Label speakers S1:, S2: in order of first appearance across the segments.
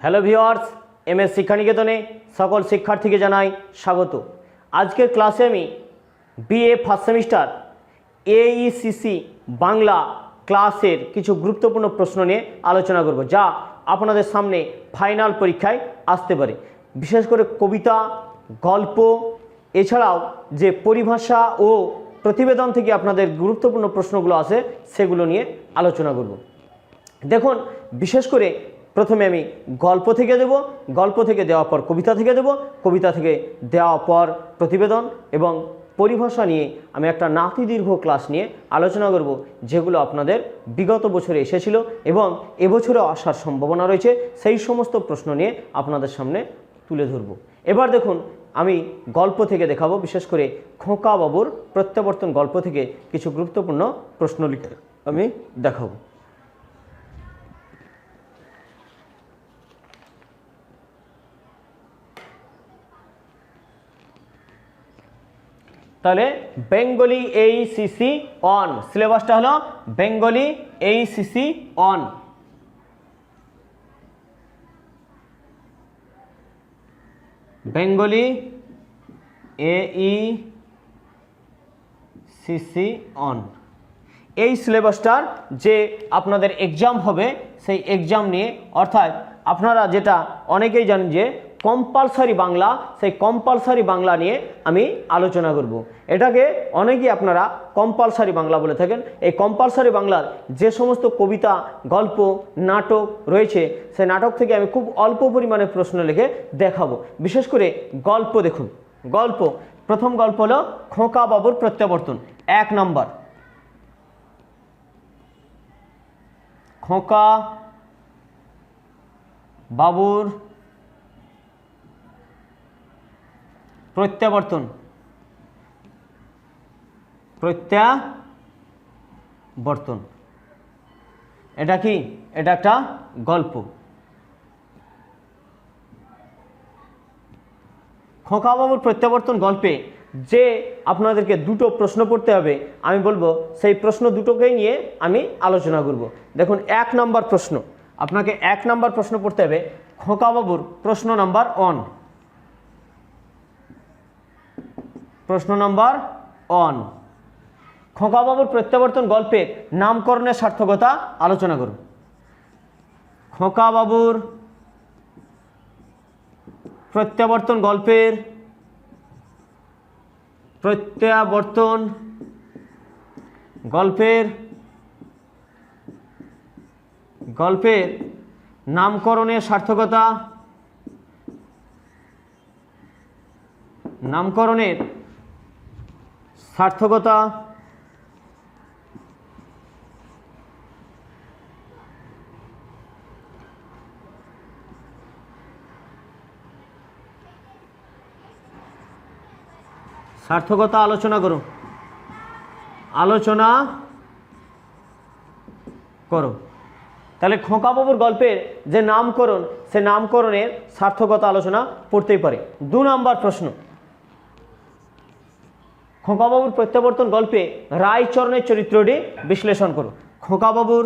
S1: Hello viewers, MS শিক্ষানিকেতনে সকল শিক্ষার্থীকে জানাই স্বাগত। আজকের ক্লাসে আমি বিএ ফার্স্ট সেমিস্টার এইসিসি বাংলা ক্লাসের কিছু গুরুত্বপূর্ণ প্রশ্ন নিয়ে আলোচনা করব, যা আপনাদের সামনে ফাইনাল পরীক্ষায় আসতে পারে। বিশেষ করে কবিতা, গল্প, এছাড়াও যে পরিভাষা ও প্রতিবেদন থেকে আপনাদের গুরুত্বপূর্ণ প্রশ্নগুলো আসে সেগুলো নিয়ে আলোচনা করব। দেখুন, বিশেষ করে প্রথমে আমি গল্প থেকে দেব, গল্প থেকে দেওয়ার পর কবিতা থেকে দেব, কবিতা থেকে দেওয়ার পর প্রতিবেদন এবং পরিভাষা নিয়ে আমি একটা নাতিদীর্ঘ ক্লাস নিয়ে আলোচনা করব, যেগুলো আপনাদের বিগত বছরে এসেছিল এবং এবছরেও আসার সম্ভাবনা রয়েছে। সেই সমস্ত প্রশ্ন নিয়ে আপনাদের সামনে তুলে ধরব। এবার দেখুন, আমি গল্প থেকে দেখাবো, বিশেষ করে খোকা বাবুর প্রত্যাবর্তন গল্প থেকে কিছু গুরুত্বপূর্ণ প্রশ্ন লিখে আমি দেখাবো। তাহলে বেঙ্গলি এইসিসি অন, সিলেবাসটা হলো বেঙ্গলি এইসিসি অন। বেঙ্গলি এইসিসি অন, এই সিলেবাসটার যে আপনাদের এক্সাম হবে সেই এক্সাম নিয়ে, অর্থাৎ আপনারা যেটা অনেকেই জানেন যে কম্পালসারি বাংলা, সেই কম্পালসারি বাংলা নিয়ে আমি আলোচনা করব। এটাকে অনেকেই আপনারা কম্পালসারি বাংলা বলে থাকেন। এই কম্পালসারি বাংলার যে সমস্ত কবিতা, গল্প, নাটক রয়েছে, সেই নাটক থেকে আমি খুব অল্প পরিমাণে প্রশ্ন লিখে দেখাবো। বিশেষ করে গল্প দেখুন, গল্প প্রথম গল্প হলো খোকা বাবুর প্রত্যাবর্তন। 1 নম্বর, খোকা বাবুর প্রত্যাবর্তন। প্রত্যাবর্তন এটা কি? এটা একটা গল্প। খোকা বাবুর প্রত্যাবর্তন গল্পে যে আপনাদেরকে দুটো প্রশ্ন পড়তে হবে, আমি বলবো সেই প্রশ্ন দুটোকেই নিয়ে আমি আলোচনা করব। দেখুন, 1 নম্বর প্রশ্ন, আপনাকে 1 নম্বর প্রশ্ন পড়তে হবে খোকা বাবুর প্রশ্ন নাম্বার 1। প্রশ্ন নাম্বার 1, খোকা বাবুর প্রত্যাবর্তন গল্পের নামকরণের সার্থকতা আলোচনা করুন। খোকা বাবুর প্রত্যাবর্তন গল্পের গল্পের নামকরণের সার্থকতা, নামকরণের সার্থকতা আলোচনা করো, তাহলে খোকা বাবুর গল্পের যে নামকরণ, সে নামকরণের সার্থকতা আলোচনা পড়তেই পারে। 2 নম্বর প্রশ্ন, খোকা বাবুর প্রত্যাবর্তন গল্পে রায়চরণের চরিত্রটি বিশ্লেষণ করো। খোকা বাবুর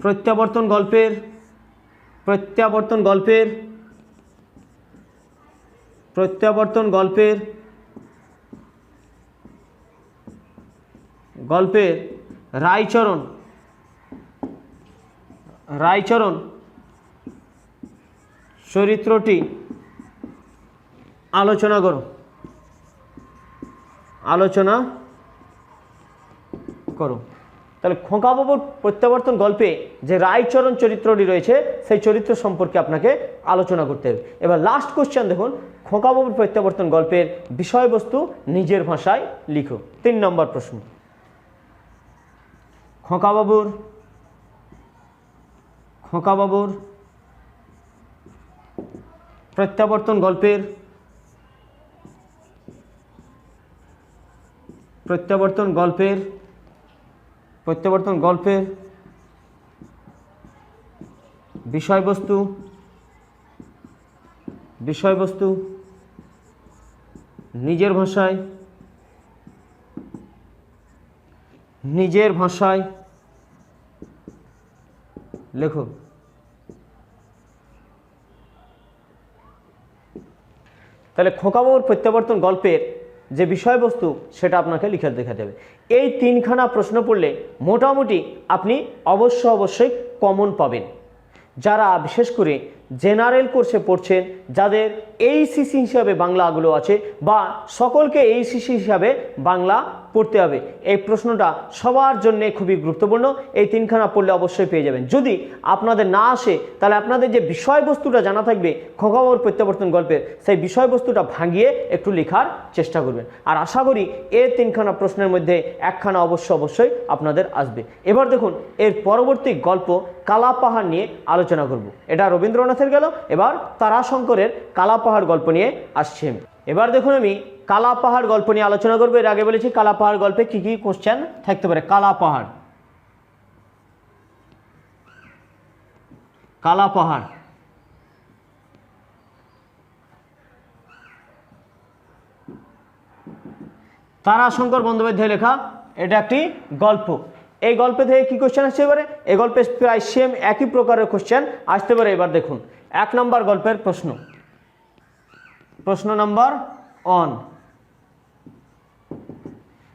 S1: প্রত্যাবর্তন গল্পের রায়চরণ চরিত্রটি আলোচনা করো। তাহলে খোকা বাবুর প্রত্যাবর্তন গল্পে যে রায়চরণ চরিত্রটি রয়েছে, সেই চরিত্র সম্পর্কে আপনাকে আলোচনা করতে হবে। এবার লাস্ট কোশ্চেন দেখুন, খোকা বাবুর প্রত্যাবর্তন গল্পের বিষয়বস্তু নিজের ভাষায় লিখো। 3 নম্বর প্রশ্ন, খোকা বাবুর প্রত্যাবর্তন গল্পের বিষয়বস্তু নিজের ভাষায় লেখো। তাহলে খোকাবাবুর প্রত্যাবর্তন গল্পের যে বিষয়বস্তু সেটা আপনাকে লিখে দেখাতে হবে। এই তিনখানা প্রশ্ন পড়লে মোটামুটি আপনি অবশ্যই কমন পাবেন। যারা বিশেষ করে জেনারেল কোর্সে পড়ছেন, যাদের এইচএসসি হিসাবে বাংলাগুলো আছে, বা সকলকে এইচএসসি হিসাবে বাংলা পড়তে হবে, এই প্রশ্নটা সবার জন্য খুবই গুরুত্বপূর্ণ। এই তিনখানা পড়লে অবশ্যই পেয়ে যাবেন। যদি আপনাদের না আসে তাহলে আপনাদের যে বিষয়বস্তুটা জানা থাকবে খোকাবাবুর প্রত্যাবর্তন গল্পের, সেই বিষয়বস্তুটা ভাঙিয়ে একটু লেখার চেষ্টা করবেন। আর আশা করি এই তিনখানা প্রশ্নের মধ্যে একখানা অবশ্যই আপনাদের আসবে। এবার দেখুন, এর পরবর্তী গল্প কালাপাহাড় নিয়ে আলোচনা করব। এটা রবীন্দ্রনাথের গেল, এবার তারাশঙ্করের কালাপাহাড় গল্প নিয়ে আসছে। এবার দেখুন, আমি কালাপাহাড় গল্প নিয়ে আলোচনা করবো। এর আগে বলেছি কালাপাহাড় গল্পে কি কি কোশ্চেন থাকতে পারে। কালাপাহাড়, কালাপাহাড় তারাশঙ্কর বন্দ্যোপাধ্যায় লেখা, এটা একটি গল্প। এই গল্পে থেকে কি কোশ্চেন আসতে পারে? এই গল্পে প্রায় সেম একই প্রকারের কোশ্চেন আসতে পারে। এবার দেখুন, 1 নম্বর গল্পের প্রশ্ন, প্রশ্ন নম্বর 1,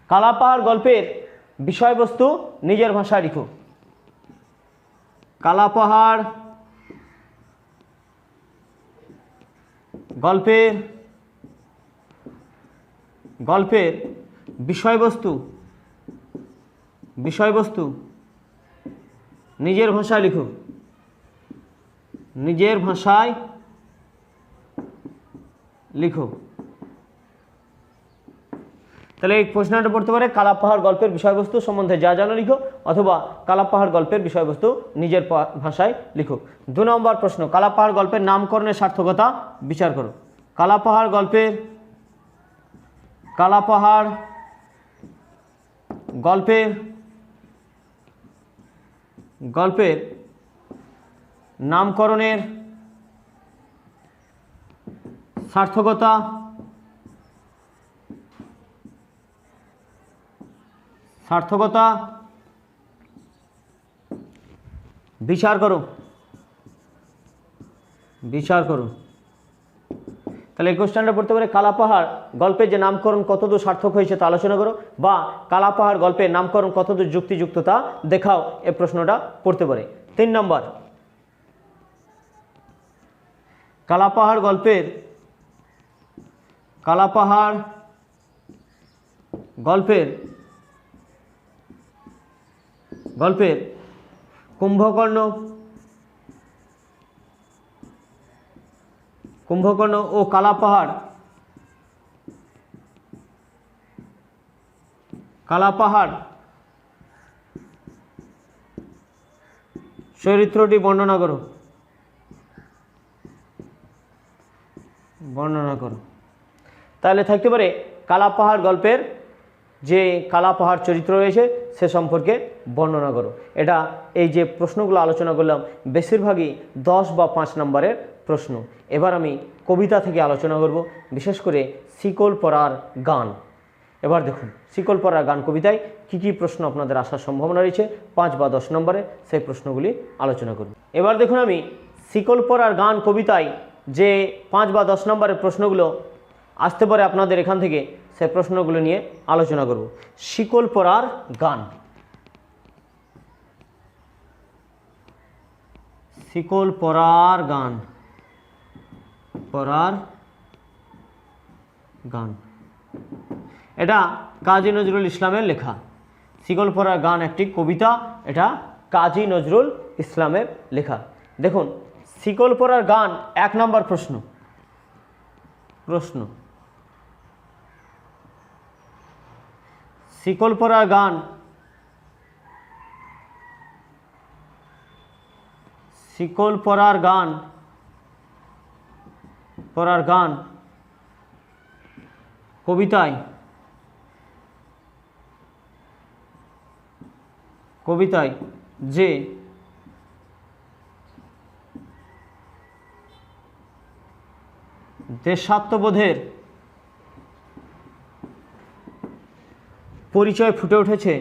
S1: কালাপাহাড় গল্পের বিষয়বস্তু নিজের ভাষায় লিখো। কালাপাহাড় গল্পের বিষয়বস্তু নিজের ভাষায় লিখো। নিজের ভাষায় লিখো। তাহলে এই প্রশ্নটা পড়তে পারে কালাপাহাড় গল্পের বিষয়বস্তু সম্বন্ধে যা জানো লিখো, অথবা কালাপাহাড় গল্পের বিষয়বস্তু নিজের ভাষায় লিখো। 2 নম্বর প্রশ্ন, কালাপাহাড় গল্পের নামকরণের সার্থকতা বিচার করো। কালাপাহাড় গল্পের নামকরণের সার্থকতা বিচার করো। তাহলে এই কোশ্চেনটা পড়তে পারে কালাপাহাড় গল্পের যে নামকরণ কতদূর সার্থক হয়েছে তা আলোচনা করো, বা কালাপাহাড় গল্পের নামকরণ কতদূর যুক্তিযুক্ততা দেখাও। এই প্রশ্নটা পড়তে পারে। 3 নম্বর, কালাপাহাড় গল্পের কুম্ভকর্ণ ও কালাপাহাড় চরিত্রটি বর্ণনা করো। তাহলে থাকতে পারে কালাপাহাড় গল্পের যে কালাপাহাড় চরিত্র রয়েছে সে সম্পর্কে বর্ণনা করো। এটা এই যে প্রশ্নগুলো আলোচনা করলাম বেশিরভাগই 10 বা 5 নম্বরের প্রশ্ন। এবার আমি কবিতা থেকে আলোচনা করব, বিশেষ করে শিকল পরার গান। এবার দেখুন, শিকল পরার গান কবিতায় কি কি প্রশ্ন আপনাদের আসার সম্ভাবনা রয়েছে 5 বা 10 নম্বরে, সেই প্রশ্নগুলি আলোচনা করব। এবার দেখুন, আমি শিকল পরার গান কবিতায় যে 5 বা 10 নম্বরের প্রশ্নগুলো আসতে পারে আপনাদের এখান থেকে, সেই প্রশ্নগুলো নিয়ে আলোচনা করব। শিকল পরার গান, শিকল পরার গান, এটা কাজী নজরুল ইসলামের লেখা। শিকল পরার গান একটি কবিতা, এটা কাজী নজরুল ইসলামের লেখা। দেখুন, শিকল পরার গান 1 নম্বর প্রশ্ন, শিকল পরার গান, শিকল পরার গান কবিতায় যে দেশাত্মবোধের পরিচয় ফুটে উঠেছে,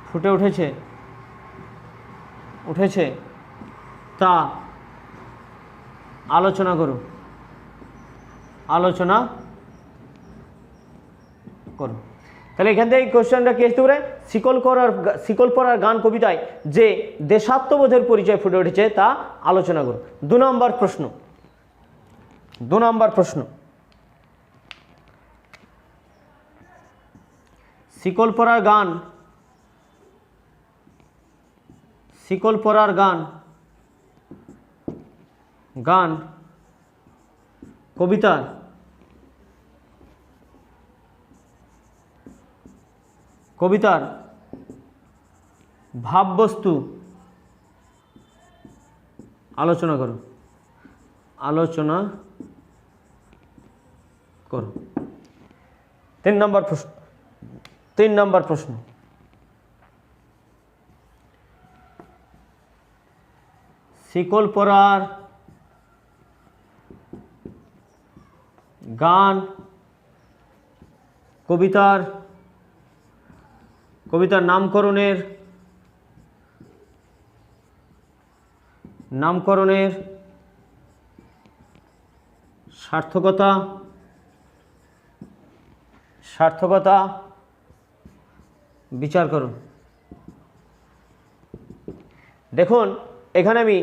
S1: ফুটে উঠেছে তা আলোচনা করো। তাহলে এখান থেকে কোশ্চেনটা কি আসতে পারে, শিকল পরার গান কবিতায় যে দেশাত্মবোধের পরিচয় ফুটে উঠেছে তা আলোচনা করো। 2 নম্বর প্রশ্ন, শিকল পরার গান কবিতার ভাববস্তু আলোচনা করো। 3 নম্বর প্রশ্ন, শিকল পরার গান কবিতার নামকরণের সার্থকতা বিচার করুন। দেখুন এখানে আমি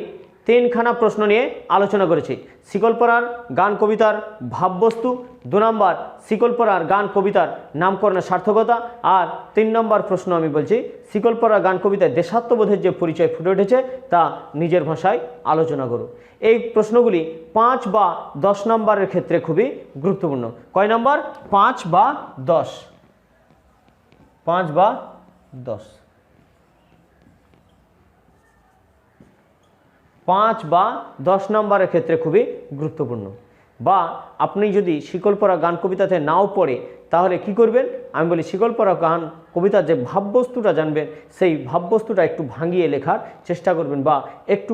S1: 3খানা প্রশ্ন নিয়ে আলোচনা করেছি। শিকল পরার গান কবিতার ভাববস্তু, 2 নম্বর শিকল পরার গান কবিতার নামকরণের সার্থকতা, আর 3 নম্বর প্রশ্ন আমি বলছি শিকল পরার গান কবিতায় দেশাত্মবোধের যে পরিচয় ফুটে উঠেছে তা নিজের ভাষায় আলোচনা করো। এই প্রশ্নগুলি 5 বা 10 নম্বরের ক্ষেত্রে খুবই গুরুত্বপূর্ণ। কয় নম্বর? 5 বা 10। 5 বা 10, 5 বা 10 নম্বরের ক্ষেত্রে খুবই গুরুত্বপূর্ণ। বা আপনি যদি শিকল পরা গান কবিতাতে নাও পড়ে তাহলে কি করবেন, আমি বলি শিকল পরা গান কবিতার যে ভাববস্তুটা জানবেন সেই ভাববস্তুটা একটু ভাঙিয়ে লেখার চেষ্টা করবেন বা একটু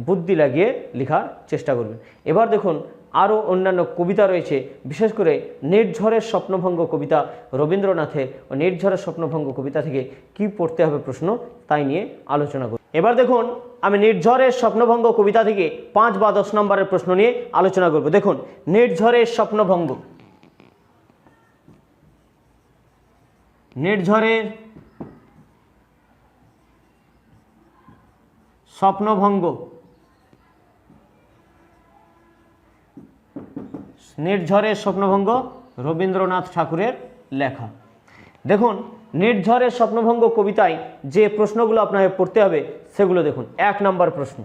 S1: বুদ্ধি লাগিয়ে লেখার চেষ্টা করবেন। এবার দেখুন আরও অন্যান্য কবিতা রয়েছে, বিশেষ করে নির্ঝরের স্বপ্নভঙ্গ কবিতা রবীন্দ্রনাথের, ও নির্ঝরের স্বপ্নভঙ্গ কবিতা থেকে কি পড়তে হবে প্রশ্ন তাই নিয়ে আলোচনা করব। এবার দেখুন আমি নির্ঝরের স্বপ্নভঙ্গ কবিতা থেকে 5 বা 10 নম্বরের প্রশ্ন নিয়ে আলোচনা করব। দেখুন নির্ঝরের স্বপ্নভঙ্গ, নির্ঝরের স্বপ্নভঙ্গ, নির্ঝরের স্বপ্নভঙ্গ রবীন্দ্রনাথ ঠাকুরের লেখা। দেখুন নির্ঝরের স্বপ্নভঙ্গ কবিতায় যে প্রশ্নগুলো আপনাকে পড়তে হবে সেগুলো দেখুন। 1 নম্বর প্রশ্ন,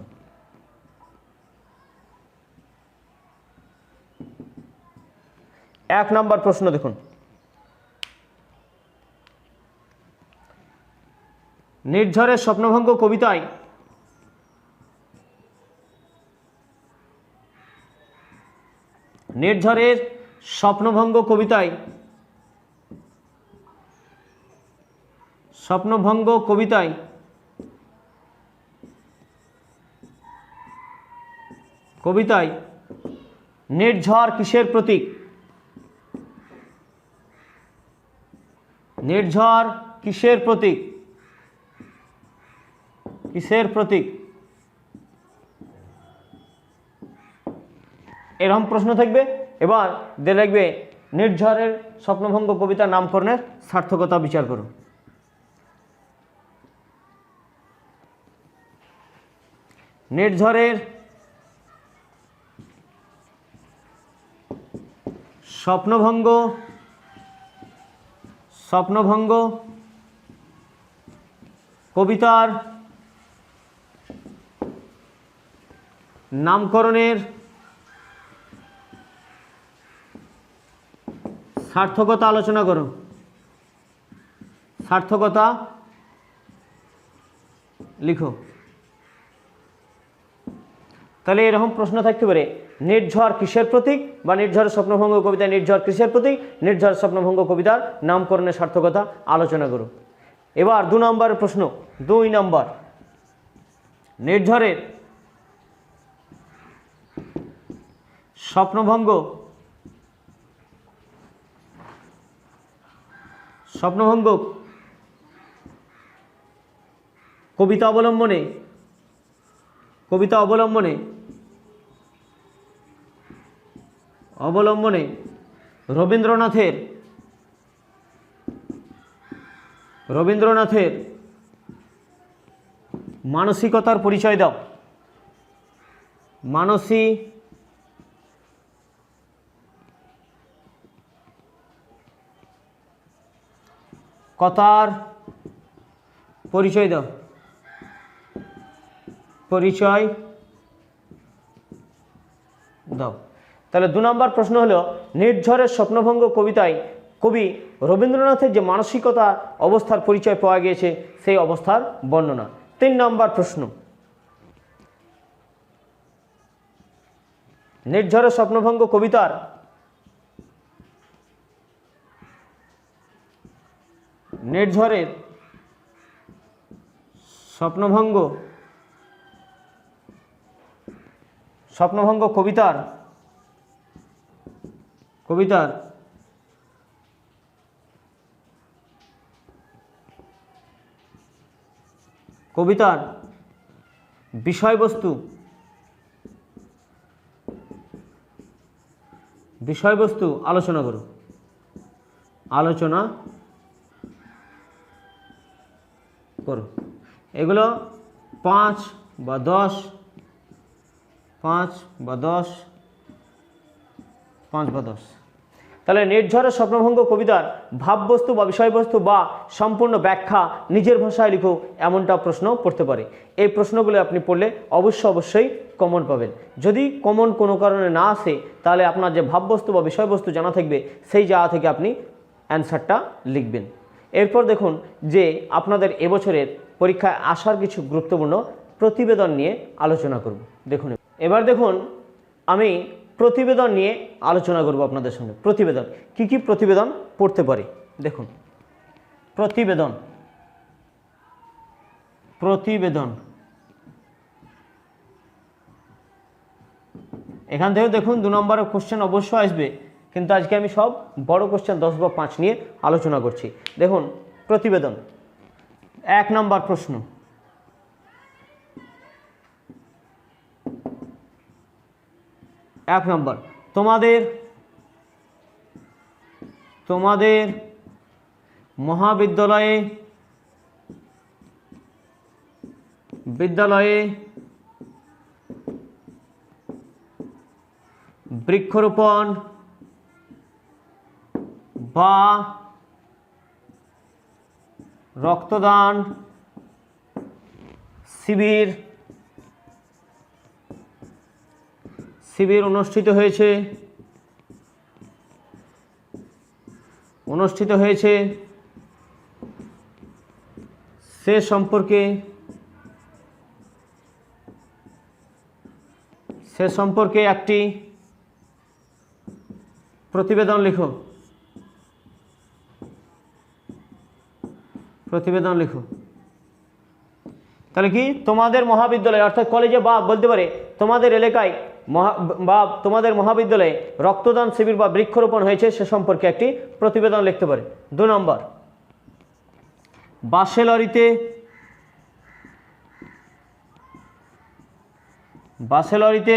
S1: দেখুন নির্ঝরের স্বপ্নভঙ্গ কবিতায় স্বপ্নভঙ্গ কবিতায় নির্ঝর কিসের প্রতীক? নির্ঝর কিসের প্রতীক? এরকম প্রশ্ন থাকবে। এবার দিয়ে লিখবে নির্ঝরের স্বপ্নভঙ্গ কবিতার নামকরণের সার্থকতা বিচার করো। নির্ঝরের স্বপ্নভঙ্গ কবিতার নামকরণের সার্থকতা আলোচনা করো। সার্থকতা লিখো। তাহলে এরকম প্রশ্ন থাকতে পারে, নির্ঝর কিসের প্রতীক, বা নির্ঝরের স্বপ্নভঙ্গ কবিতায় নির্ঝর কিসের প্রতীক, নির্ঝর স্বপ্নভঙ্গ কবিতার নামকরণের সার্থকতা আলোচনা করো। এবার 2 নম্বরের প্রশ্ন, 2 নম্বর নির্ঝরের স্বপ্নভঙ্গ কবিতা অবলম্বনে রবীন্দ্রনাথের মানসিকতার পরিচয় দাও। মানসিকতার পরিচয় দাও। তাহলে 2 নম্বর প্রশ্ন হলো নির্ঝরের স্বপ্নভঙ্গ কবিতায় কবি রবীন্দ্রনাথের যে মানসিকতা অবস্থার পরিচয় পাওয়া গিয়েছে সেই অবস্থার বর্ণনা। 3 নম্বর প্রশ্ন, নির্ঝরের স্বপ্নভঙ্গ কবিতার স্বপ্নভঙ্গ কবিতার বিষয়বস্তু আলোচনা করো। এগুলো 5 বা 10 তাহলে নির্ঝরের স্বপ্নভঙ্গ কবিতার ভাববস্তু বা বিষয়বস্তু বা সম্পূর্ণ ব্যাখ্যা নিজের ভাষায় লিখো, এমনটা প্রশ্ন পড়তে পারে। এই প্রশ্নগুলো আপনি পড়লে অবশ্যই কমন পাবেন। যদি কমন কোনো কারণে না আসে তাহলে আপনার যে ভাববস্তু বা বিষয়বস্তু জানা থাকবে সেই জায়গা থেকে আপনি অ্যান্সারটা লিখবেন। এরপর দেখুন যে আপনাদের এবছরের পরীক্ষায় আসার কিছু গুরুত্বপূর্ণ প্রতিবেদন নিয়ে আলোচনা করব। দেখুন এবার দেখুন আমি প্রতিবেদন নিয়ে আলোচনা করব আপনাদের সঙ্গে। প্রতিবেদন কি কি প্রতিবেদন পড়তে পারে দেখুন। প্রতিবেদন এখান থেকে দেখুন 2 নম্বরের কোশ্চেন অবশ্যই আসবে, কিন্তু আজকে আমি সব বড় কোশ্চেন 10 বা 5 নিয়ে আলোচনা করছি। দেখুন প্রতিবেদন 1 নম্বর প্রশ্ন, তোমাদের মহাবিদ্যালয়ে বৃক্ষরোপণ বা রক্তদান শিবির অনুষ্ঠিত হয়েছে সে সম্পর্কে একটি প্রতিবেদন লিখো। তাহলে কি তোমাদের মহাবিদ্যালয় অর্থাৎ কলেজে বা বলতে পারে তোমাদের এলাকায় বা তোমাদের মহাবিদ্যালয়ে রক্তদান শিবির বা বৃক্ষরোপণ হয়েছে সে সম্পর্কে একটি প্রতিবেদন লিখতে পারে। 2 নম্বর, বাসে লরিতে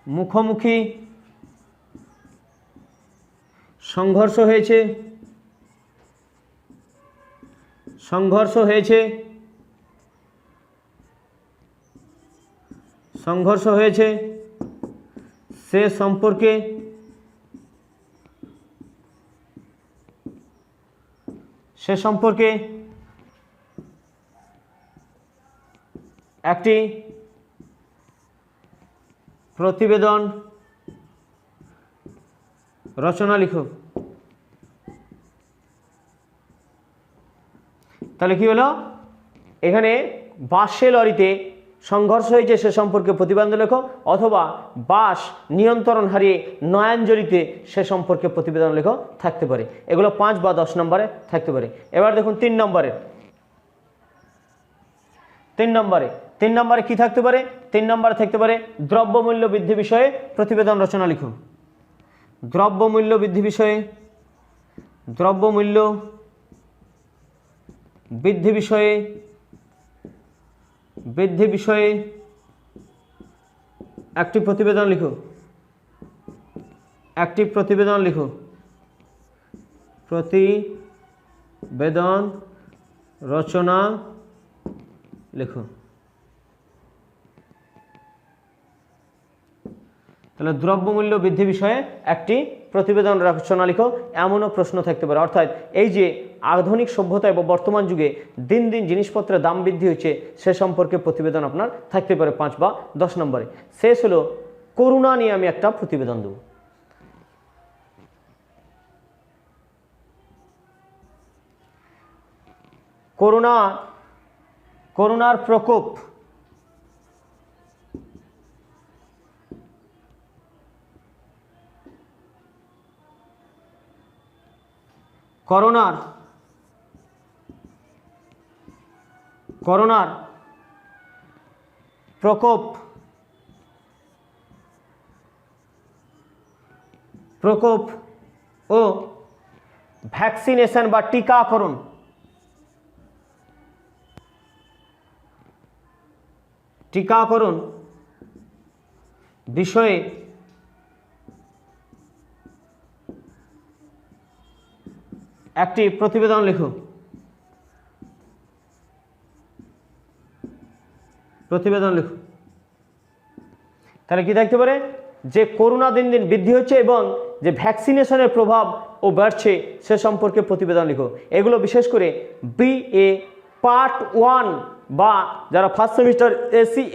S1: মুখোমুখি সংঘর্ষ হয়েছে সে সম্পর্কে একটি প্রতিবেদন রচনা লিখো। তাহলে কি হলো, এখানে বাসে লরিতে সংঘর্ষ হয়েছে সে সম্পর্কে প্রতিবেদন লেখো, অথবা বাস নিয়ন্ত্রণ হারিয়ে নয়াঞ্জলিতে সে সম্পর্কে প্রতিবেদন লেখো থাকতে পারে। এগুলো 5 বা 10 নম্বরে থাকতে পারে। এবার দেখুন 3 নম্বরে কি থাকতে পারে? 3 নম্বরে থাকতে পারে দ্রব্যমূল্য বৃদ্ধি বিষয়ে প্রতিবেদন রচনা লিখো। দ্রব্যমূল্য বৃদ্ধি বিষয়ে একটি প্রতিবেদন লিখো। একটি প্রতিবেদন লিখো। প্রতিবেদন রচনা লিখো। তাহলে দ্রব্যমূল্য বৃদ্ধি বিষয়ে একটি প্রতিবেদন রচনা লিখো, এমনও প্রশ্ন থাকতে পারে। অর্থাৎ এই যে আধুনিক সভ্যতা এবং বর্তমান যুগে দিন দিন জিনিসপত্রের দাম বৃদ্ধি হচ্ছে সে সম্পর্কে প্রতিবেদন আপনার থাকতে পারে 5 বা 10 নম্বরে। শেষ হলো করোনা নিয়ে আমি একটা প্রতিবেদন দেব। করোনার প্রকোপ। করোনার প্রকোপ ও ভ্যাকসিনেশন বা টিকাকরণ বিষয়ে একটি প্রতিবেদন লিখো। তাহলে কি থাকতে পারে যে করোনা দিন দিন বৃদ্ধি হচ্ছে এবং যে ভ্যাকসিনেশনের প্রভাব ও বাড়ছে সে সম্পর্কে প্রতিবেদন লিখো। এগুলো বিশেষ করে BA পার্ট 1 বা যারা ফার্স্ট সেমিস্টার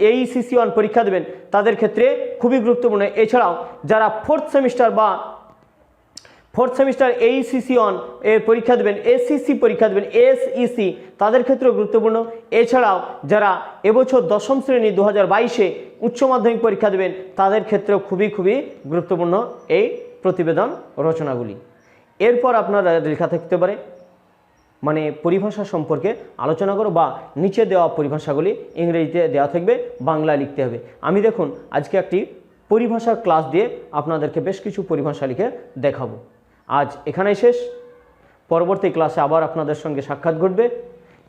S1: AECC 1 পরীক্ষা দেবেন তাদের ক্ষেত্রে খুবই গুরুত্বপূর্ণ। এছাড়াও যারা ফোর্থ সেমিস্টার AECC 1 এর পরীক্ষা দেবেন, SEC পরীক্ষা দেবেন, SEC তাদের ক্ষেত্রেও গুরুত্বপূর্ণ। এছাড়াও যারা এবছর 10ম শ্রেণী 2022-এ উচ্চ মাধ্যমিক পরীক্ষা দেবেন তাদের ক্ষেত্রেও খুবই গুরুত্বপূর্ণ এই প্রতিবেদন রচনাগুলি। এরপর আপনারা লেখা থাকতে পারে মানে পরিভাষা সম্পর্কে আলোচনা করো বা নিচে দেওয়া পরিভাষাগুলি ইংরেজিতে দেওয়া থাকবে, বাংলায় লিখতে হবে। আমি দেখুন আজকে একটি পরিভাষার ক্লাস দিয়ে আপনাদেরকে বেশ কিছু পরিভাষা লিখে দেখাবো। আজ এখানেই শেষ। পরবর্তী ক্লাসে আবার আপনাদের সঙ্গে সাক্ষাৎ ঘটবে।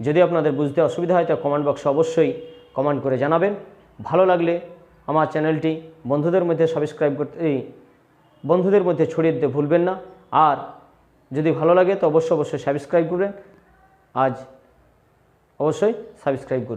S1: যদি আপনাদের বুঝতে অসুবিধা হয় তা কমেন্ট বক্সে অবশ্যই কমেন্ট করে জানাবেন। ভালো লাগলে আমার চ্যানেলটি বন্ধুদের মধ্যে সাবস্ক্রাইব করতে বন্ধুদের মধ্যে ছড়িয়ে দিতে ভুলবেন না। আর যদি ভালো লাগে তো অবশ্যই সাবস্ক্রাইব করবেন। আজ অবশ্যই সাবস্ক্রাইব করুন।